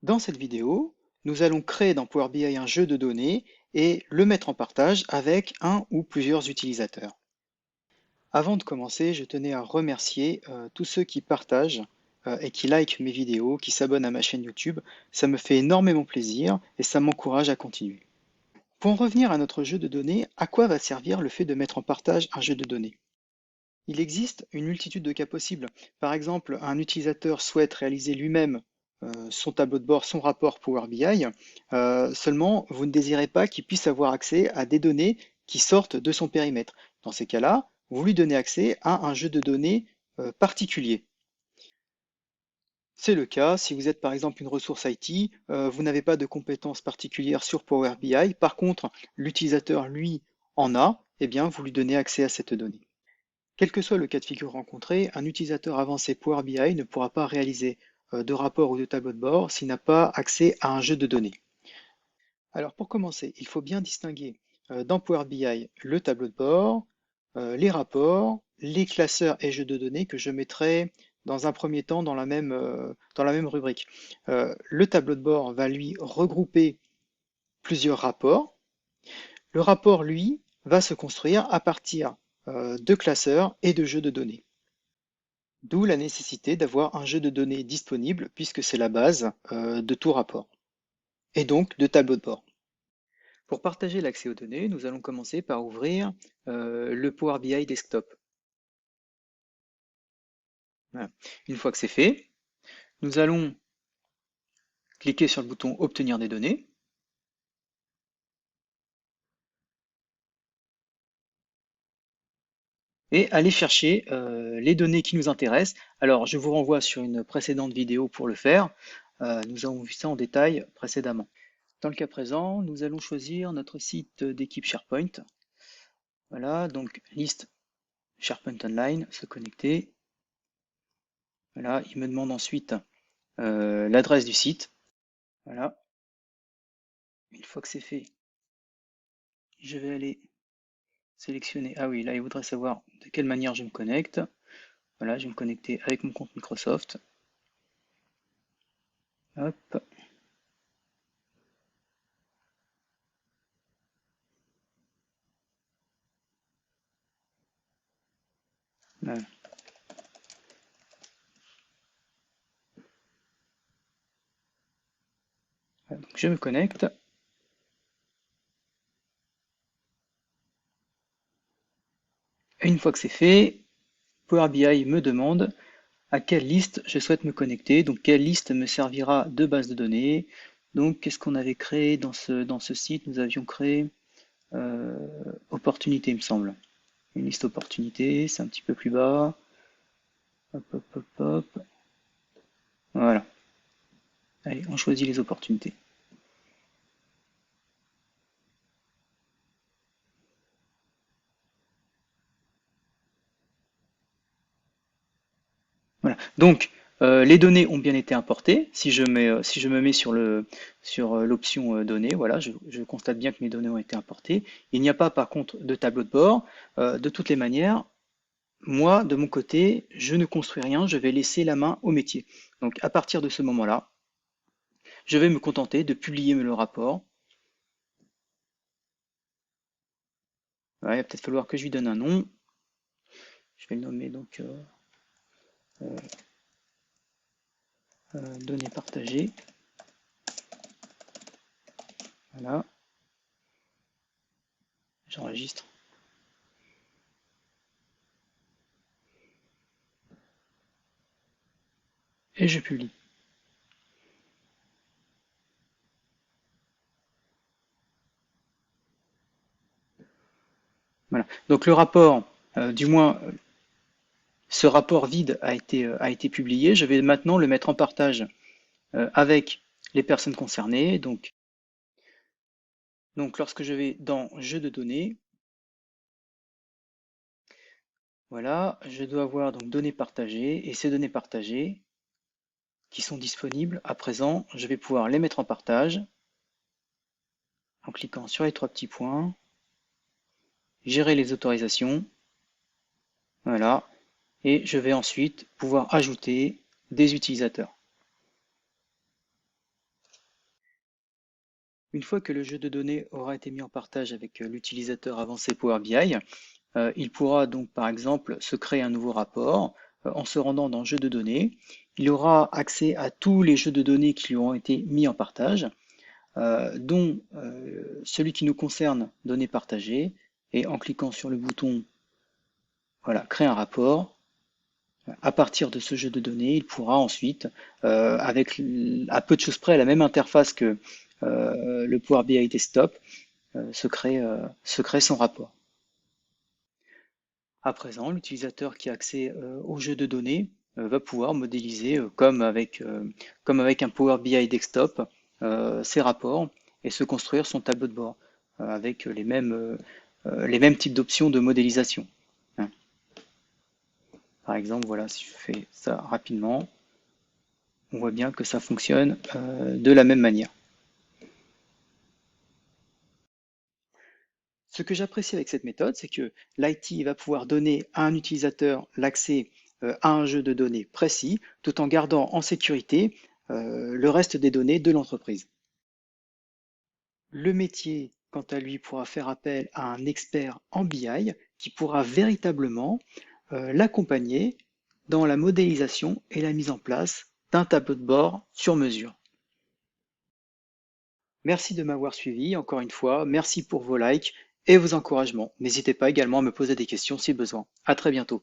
Dans cette vidéo, nous allons créer dans Power BI un jeu de données et le mettre en partage avec un ou plusieurs utilisateurs. Avant de commencer, je tenais à remercier tous ceux qui partagent et qui likent mes vidéos, qui s'abonnent à ma chaîne YouTube. Ça me fait énormément plaisir et ça m'encourage à continuer. Pour en revenir à notre jeu de données, à quoi va servir le fait de mettre en partage un jeu de données? Il existe une multitude de cas possibles. Par exemple, un utilisateur souhaite réaliser lui-même son tableau de bord, son rapport Power BI, seulement vous ne désirez pas qu'il puisse avoir accès à des données qui sortent de son périmètre. Dans ces cas-là, vous lui donnez accès à un jeu de données particulier. C'est le cas si vous êtes par exemple une ressource IT, vous n'avez pas de compétences particulières sur Power BI, par contre l'utilisateur lui en a, eh bien vous lui donnez accès à cette donnée. Quel que soit le cas de figure rencontré, un utilisateur avancé Power BI ne pourra pas réaliser de rapport ou de tableau de bord s'il n'a pas accès à un jeu de données. Alors pour commencer, il faut bien distinguer dans Power BI le tableau de bord, les rapports, les classeurs et jeux de données que je mettrai dans un premier temps dans la même rubrique. Le tableau de bord va lui regrouper plusieurs rapports. Le rapport, lui, va se construire à partir de classeurs et de jeux de données. D'où la nécessité d'avoir un jeu de données disponible puisque c'est la base de tout rapport et donc de tableau de bord. Pour partager l'accès aux données, nous allons commencer par ouvrir le Power BI Desktop. Voilà. Une fois que c'est fait, nous allons cliquer sur le bouton Obtenir des données et aller chercher les données qui nous intéressent. Alors, je vous renvoie sur une précédente vidéo pour le faire. Nous avons vu ça en détail précédemment. Dans le cas présent, nous allons choisir notre site d'équipe SharePoint. Voilà, donc liste SharePoint Online, se connecter. Voilà, il me demande ensuite l'adresse du site. Voilà, une fois que c'est fait, je vais aller sélectionner. Ah oui, là, il voudrait savoir de quelle manière je me connecte. Voilà, je vais me connecter avec mon compte Microsoft. Hop. Voilà. Donc je me connecte. Et une fois que c'est fait, Power BI me demande à quelle liste je souhaite me connecter. Donc quelle liste me servira de base de données. Donc qu'est-ce qu'on avait créé dans ce site? Nous avions créé opportunité, il me semble. Une liste opportunité, c'est un petit peu plus bas. Hop, hop, hop, hop. Voilà. Allez, on choisit les opportunités. Voilà. Donc, les données ont bien été importées. Si je me mets sur l'option données, voilà, je constate bien que mes données ont été importées. Il n'y a pas, par contre, de tableau de bord. De toutes les manières, moi, de mon côté, je ne construis rien. Je vais laisser la main au métier. Donc, à partir de ce moment-là, je vais me contenter de publier le rapport. Ouais, il va peut-être falloir que je lui donne un nom. Je vais le nommer donc données partagées. Voilà, j'enregistre et je publie. Voilà. Donc le rapport, du moins ce rapport vide a été publié. Je vais maintenant le mettre en partage avec les personnes concernées. Donc lorsque je vais dans Jeux de données, voilà, je dois avoir donc données partagées et ces données partagées qui sont disponibles à présent, je vais pouvoir les mettre en partage en cliquant sur les trois petits points, gérer les autorisations, voilà, et je vais ensuite pouvoir ajouter des utilisateurs. Une fois que le jeu de données aura été mis en partage avec l'utilisateur avancé Power BI, il pourra donc par exemple se créer un nouveau rapport en se rendant dans jeu de données. Il aura accès à tous les jeux de données qui lui ont été mis en partage, dont celui qui nous concerne, données partagées, et en cliquant sur le bouton voilà, créer un rapport, à partir de ce jeu de données, il pourra ensuite, avec à peu de choses près la même interface que le Power BI Desktop, se créer son rapport. À présent, l'utilisateur qui a accès au jeu de données va pouvoir modéliser comme avec un Power BI Desktop ses rapports et se construire son tableau de bord avec les mêmes types d'options de modélisation, hein. Par exemple, voilà, si je fais ça rapidement, on voit bien que ça fonctionne de la même manière. Ce que j'apprécie avec cette méthode, c'est que l'IT va pouvoir donner à un utilisateur l'accès à un jeu de données précis, tout en gardant en sécurité le reste des données de l'entreprise. Le métier, quant à lui, pourra faire appel à un expert en BI qui pourra véritablement l'accompagner dans la modélisation et la mise en place d'un tableau de bord sur mesure. Merci de m'avoir suivi, encore une fois, merci pour vos likes et vos encouragements. N'hésitez pas également à me poser des questions si besoin. À très bientôt.